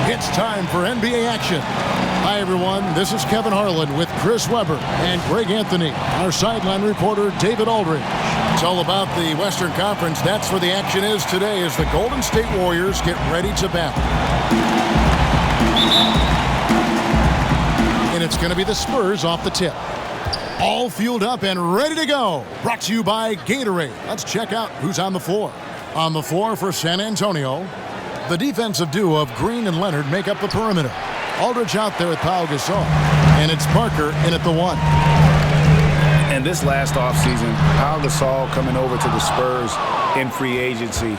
It's time for NBA action. Hi, everyone. This is Kevin Harlan with Chris Webber and Greg Anthony. Our sideline reporter, David Aldridge. It's all about the Western Conference. That's where the action is today as the Golden State Warriors get ready to battle. And it's going to be the Spurs off the tip. All fueled up and ready to go. Brought to you by Gatorade. Let's check out who's on the floor. On the floor for San Antonio, the defensive duo of Green and Leonard make up the perimeter. Aldridge out there with Pau Gasol. And it's Parker in at the one. And this last offseason, Pau Gasol coming over to the Spurs in free agency.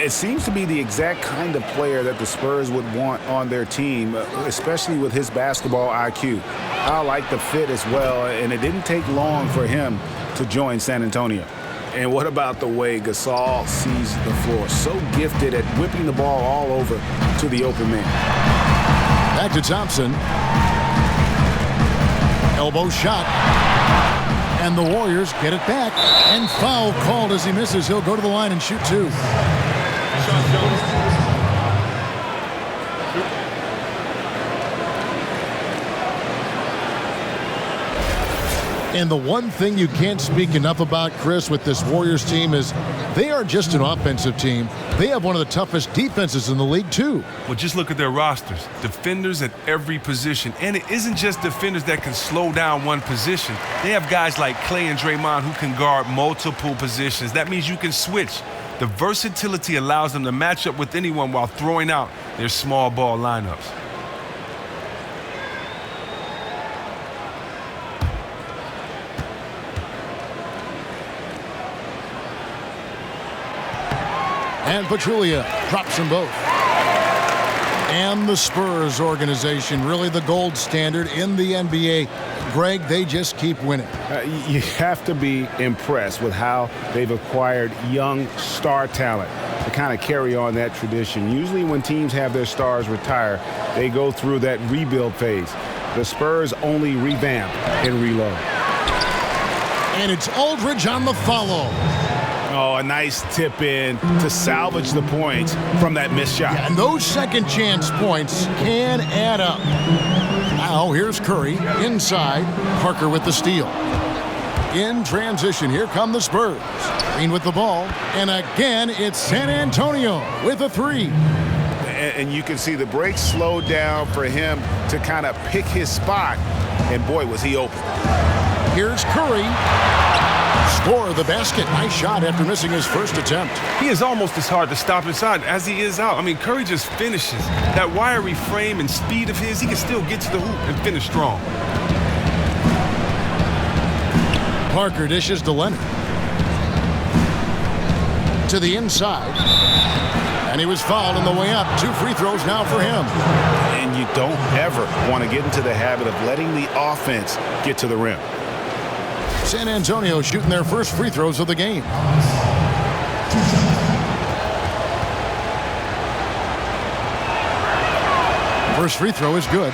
It seems to be the exact kind of player that the Spurs would want on their team, especially with his basketball IQ. I like the fit as well, and it didn't take long for him to join San Antonio. And what about the way Gasol sees the floor? So gifted at whipping the ball all over to the open man. Back to Thompson. Elbow shot. And the Warriors get it back. And foul called as he misses. He'll go to the line and shoot two. And the one thing you can't speak enough about, Chris, with this Warriors team is they are just an offensive team. They have one of the toughest defenses in the league, too. Well, just look at their rosters. Defenders at every position. And it isn't just defenders that can slow down one position. They have guys like Klay and Draymond who can guard multiple positions. That means you can switch. The versatility allows them to match up with anyone while throwing out their small ball lineups. And Pachulia drops them both. And the Spurs organization, really the gold standard in the NBA. Greg, they just keep winning. You have to be impressed with how they've acquired young star talent to kind of carry on that tradition. Usually when teams have their stars retire, they go through that rebuild phase. The Spurs only revamp and reload. And it's Aldridge on the follow. Oh, a nice tip in to salvage the points from that missed shot. Yeah, and those second chance points can add up. Now here's Curry inside. Parker with the steal. In transition, here come the Spurs. Green with the ball. And again, it's San Antonio with a three. And you can see the break slowed down for him to kind of pick his spot. And boy, was he open. Here's Curry. score the basket. Nice shot after missing his first attempt. He is almost as hard to stop inside as he is out. I mean, Curry just finishes. That wiry frame and speed of his, he can still get to the hoop and finish strong. Parker dishes to Leonard. To the inside. And he was fouled on the way up. 2 free throws now for him. And you don't ever want to get into the habit of letting the offense get to the rim. San Antonio shooting their first free throws of the game. First free throw is good.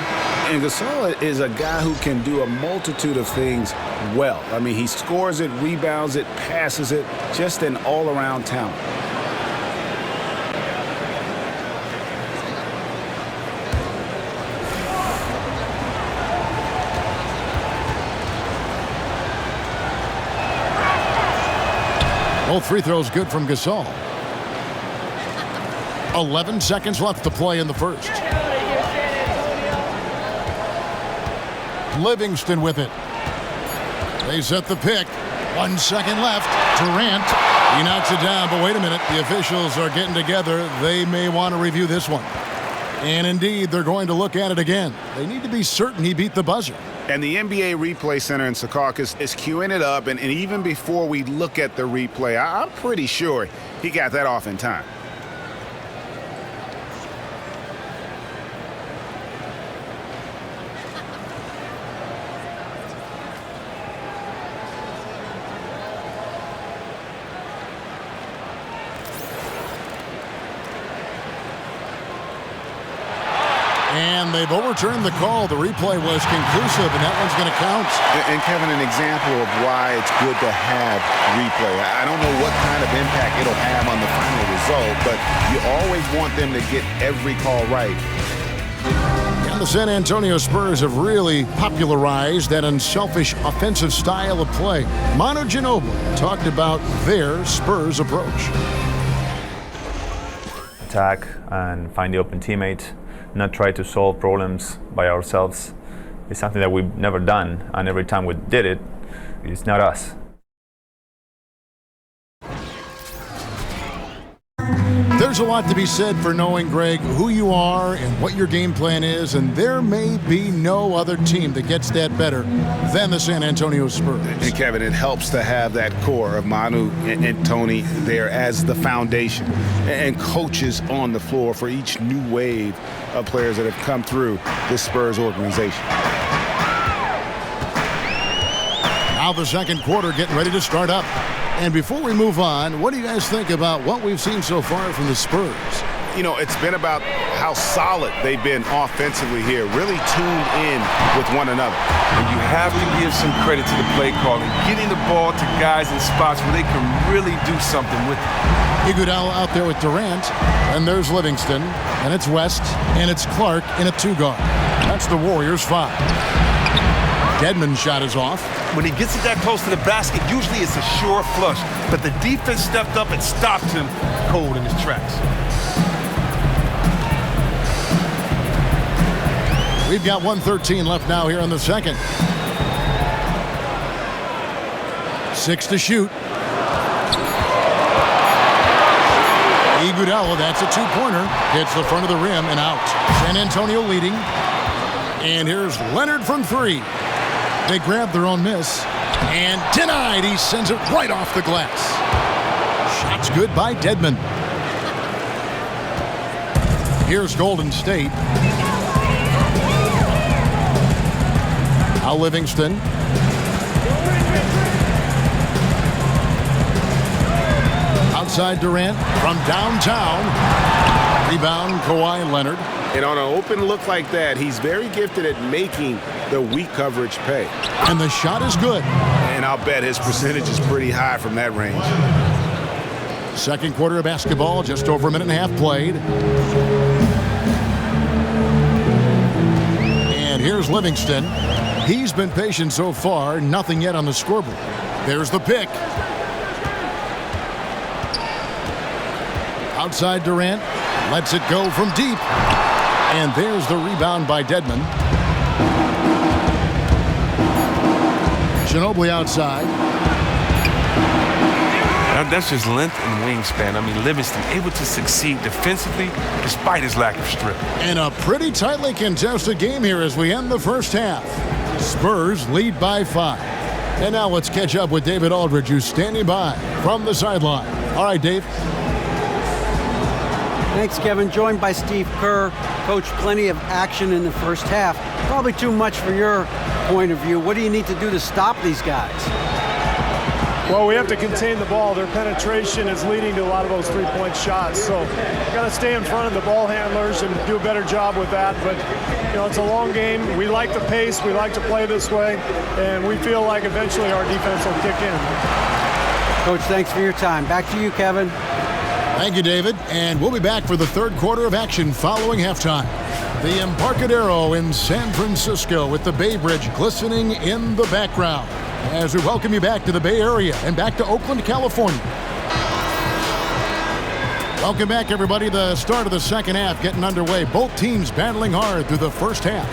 And Gasol is a guy who can do a multitude of things well. I mean, he scores it, rebounds it, passes it, just an all-around talent. Both free throws good from Gasol. 11 seconds left to play in the first. Livingston with it. They set the pick. 1 second left. Durant. He knocks it down, but wait a minute. The officials are getting together. They may want to review this one. And indeed, they're going to look at it again. They need to be certain he beat the buzzer. And the NBA Replay Center in Secaucus is queuing it up, and even before we look at the replay, I'm pretty sure he got that off in time. And they've overturned the call. The replay was conclusive, and that one's going to count. And Kevin, an example of why it's good to have replay. I don't know what kind of impact it'll have on the final result, but you always want them to get every call right. And the San Antonio Spurs have really popularized that unselfish offensive style of play. Manu Ginobili talked about their Spurs approach. Attack and find the open teammate. Not try to solve problems by ourselves. It's something that we've never done, and every time we did it, it's not us. There's a lot to be said for knowing, Greg, who you are and what your game plan is, and there may be no other team that gets that better than the San Antonio Spurs. And Kevin, it helps to have that core of Manu and Tony there as the foundation, and coaches on the floor for each new wave of players that have come through this Spurs organization. Now the second quarter getting ready to start up. And before we move on, what do you guys think about what we've seen so far from the Spurs? You know, it's been about how solid they've been offensively here, really tuned in with one another. And you have to give some credit to the play calling, getting the ball to guys in spots where they can really do something with it. Iguodala out there with Durant, and there's Livingston, and it's West, and it's Clark in a 2-guard. That's the Warriors' 5. Dedmon's shot is off. When he gets it that close to the basket, usually it's a sure flush. But the defense stepped up and stopped him cold in his tracks. We've got 1:13 left now here in the second. 6 to shoot. Iguodala, that's a 2-pointer. Hits the front of the rim and out. San Antonio leading. And here's Leonard from 3. They grab their own miss. And denied. He sends it right off the glass. Shot's good by Dedmon. Here's Golden State. Now Livingston. Outside Durant from downtown. Rebound Kawhi Leonard. And on an open look like that, he's very gifted at making the weak coverage pay. And the shot is good. And I'll bet his percentage is pretty high from that range. Second quarter of basketball, just over a minute and a half played. And here's Livingston. He's been patient so far, nothing yet on the scoreboard. There's the pick. Outside Durant, lets it go from deep. And there's the rebound by Dedmon. Ginobili outside. That's just length and wingspan. I mean, Livingston able to succeed defensively despite his lack of strip. And a pretty tightly contested game here as we end the first half. Spurs lead by 5. And now let's catch up with David Aldridge, who's standing by from the sideline. All right, Dave. Thanks, Kevin. Joined by Steve Kerr. Coach, plenty of action in the first half. Probably too much for your point of view. What do you need to do to stop these guys? Well, we have to contain the ball. Their penetration is leading to a lot of those three-point shots. So we've got to stay in front of the ball handlers and do a better job with that. But, you know, it's a long game. We like the pace. We like to play this way. And we feel like eventually our defense will kick in. Coach, thanks for your time. Back to you, Kevin. Thank you, David. And we'll be back for the third quarter of action following halftime. The Embarcadero in San Francisco with the Bay Bridge glistening in the background as we welcome you back to the Bay Area and back to Oakland, California. Welcome back, everybody. The start of the second half getting underway. Both teams battling hard through the first half.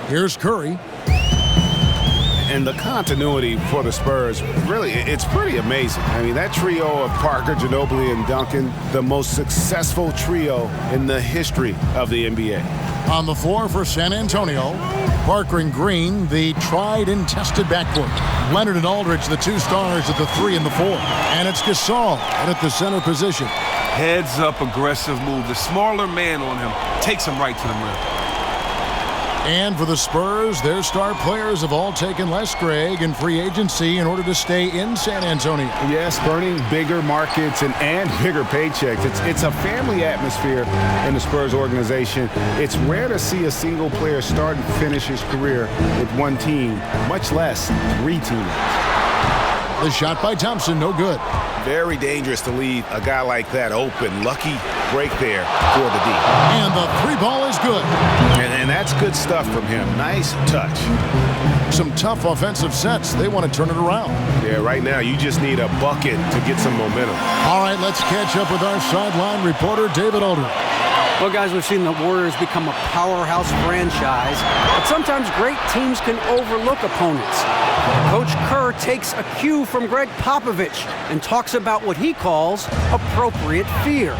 Here's Curry. And the continuity for the Spurs, really, it's pretty amazing. I mean, that trio of Parker, Ginobili, and Duncan, the most successful trio in the history of the NBA. On the floor for San Antonio, Parker and Green, the tried and tested backcourt. Leonard and Aldridge, the two stars at the 3 and the 4. And it's Gasol at the center position. Heads up aggressive move. The smaller man on him takes him right to the rim. And for the Spurs, their star players have all taken less, Greg, in free agency in order to stay in San Antonio. Yes, burning bigger markets and bigger paychecks. It's a family atmosphere in the Spurs organization. It's rare to see a single player start and finish his career with one team, much less 3 teammates. The shot by Thompson, no good. Very dangerous to leave a guy like that open. Lucky break there for the D. And the 3 ball is good. And that's good stuff from him. Nice touch. Some tough offensive sets. They want to turn it around. Yeah, right now you just need a bucket to get some momentum. All right, let's catch up with our sideline reporter, David Aldridge. Well, guys, we've seen the Warriors become a powerhouse franchise, but sometimes great teams can overlook opponents. Coach Kerr takes a cue from Greg Popovich and talks about what he calls appropriate fear.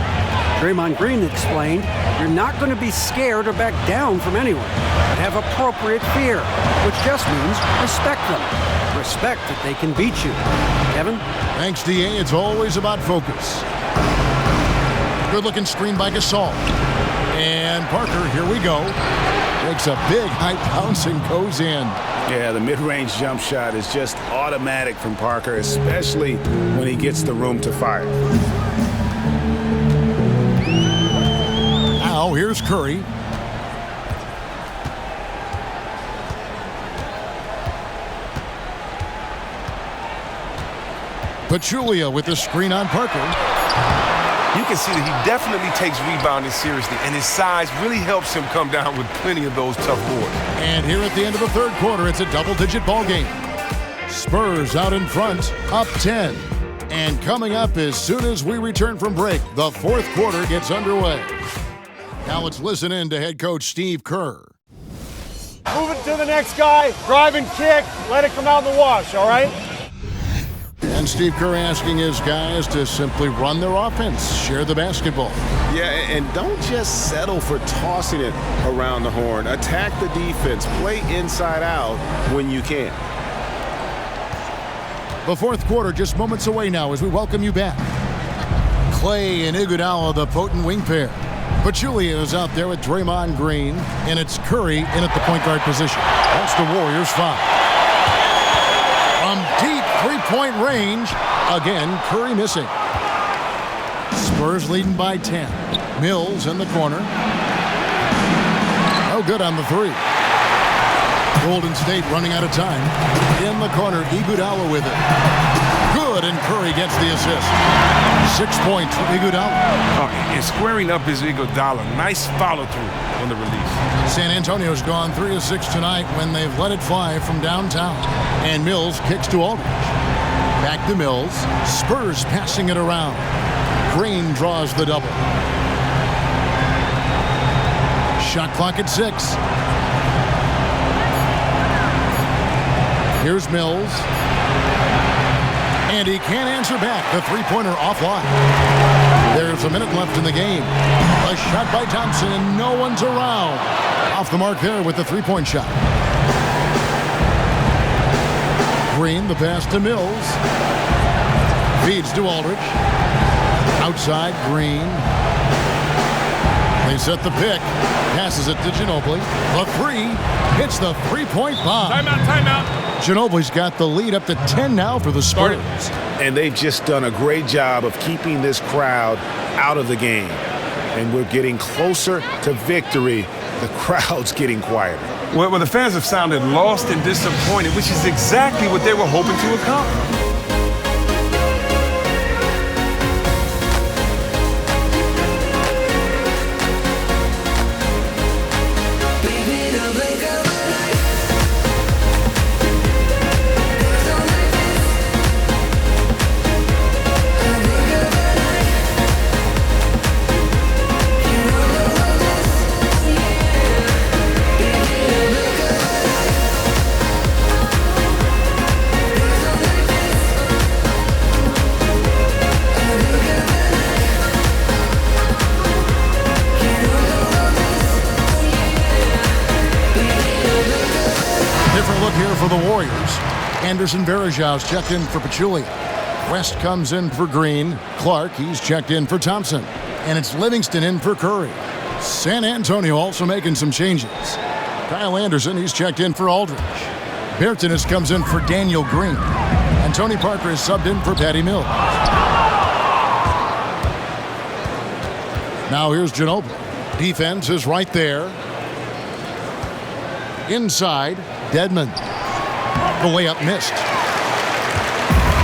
Draymond Green explained, you're not going to be scared or back down from anyone, but have appropriate fear, which just means respect them. Respect that they can beat you. Kevin? Thanks, D.A. It's always about focus. Good-looking screen by Gasol. And Parker, here we go. Takes a big high bounce and goes in. Yeah, the mid-range jump shot is just automatic from Parker, especially when he gets the room to fire. Now here's Curry. Pachulia with the screen on Parker. You can see that he definitely takes rebounding seriously, and his size really helps him come down with plenty of those tough boards. And here at the end of the third quarter, it's a double-digit ball game. Spurs out in front, up 10. And coming up as soon as we return from break, the fourth quarter gets underway. Now let's listen in to head coach Steve Kerr. Move it to the next guy, drive and kick, let it come out in the wash, all right? And Steve Kerr asking his guys to simply run their offense, share the basketball. Yeah, and don't just settle for tossing it around the horn. Attack the defense. Play inside out when you can. The fourth quarter just moments away now as we welcome you back. Clay and Iguodala, the potent wing pair. Pachulia is out there with Draymond Green, and it's Curry in at the point guard position. That's the Warriors' foul. From deep three-point range, again, Curry missing. Spurs leading by 10. Mills in the corner. No good on the 3. Golden State running out of time. In the corner, Iguodala with it. Good, and Curry gets the assist. 6 points for Iguodala. Oh, and squaring up is Iguodala. Nice follow-through on the release. San Antonio's gone 3 of 6 tonight when they've let it fly from downtown. And Mills kicks to Aldridge. Back to Mills. Spurs passing it around. Green draws the double. Shot clock at 6. Here's Mills. And he can't answer back. The three-pointer offline. There's a minute left in the game. A shot by Thompson, and no one's around. Off the mark there with the three-point shot. Green, the pass to Mills. Feeds to Aldridge. Outside, Green. They set the pick. Passes it to Ginobili. The three hits the three-point bomb. Timeout. Ginobili's got the lead up to 10 now for the Spurs. And they've just done a great job of keeping this crowd out of the game. And we're getting closer to victory. The crowd's getting quieter. Well, the fans have sounded lost and disappointed, which is exactly what they were hoping to accomplish. For the Warriors, Anderson Varejau's checked in for Pachulia. West comes in for Green. Clark, he's checked in for Thompson. And it's Livingston in for Curry. San Antonio also making some changes. Kyle Anderson, he's checked in for Aldridge. Bertanis comes in for Daniel Green. And Tony Parker is subbed in for Patty Mills. Now here's Ginobili. Defense is right there. Inside, Dedmon. The layup missed.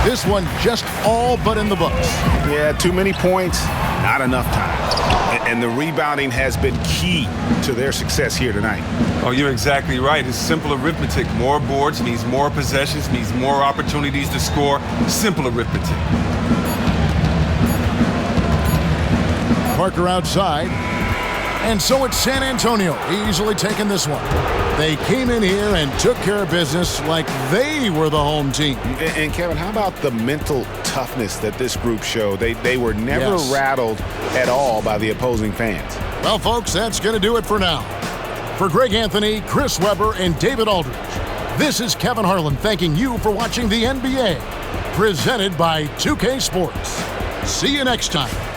This one just all but in the books. Yeah, too many points, not enough time. And the rebounding has been key to their success here tonight. Oh, you're exactly right. It's simple arithmetic. More boards means more possessions, means more opportunities to score. Simple arithmetic. Parker outside. And so it's San Antonio easily taking this one. They came in here and took care of business like they were the home team. And Kevin, how about the mental toughness that this group showed? They were never rattled at all by the opposing fans. Well, folks, that's going to do it for now. For Greg Anthony, Chris Webber, and David Aldridge, this is Kevin Harlan thanking you for watching the NBA, presented by 2K Sports. See you next time.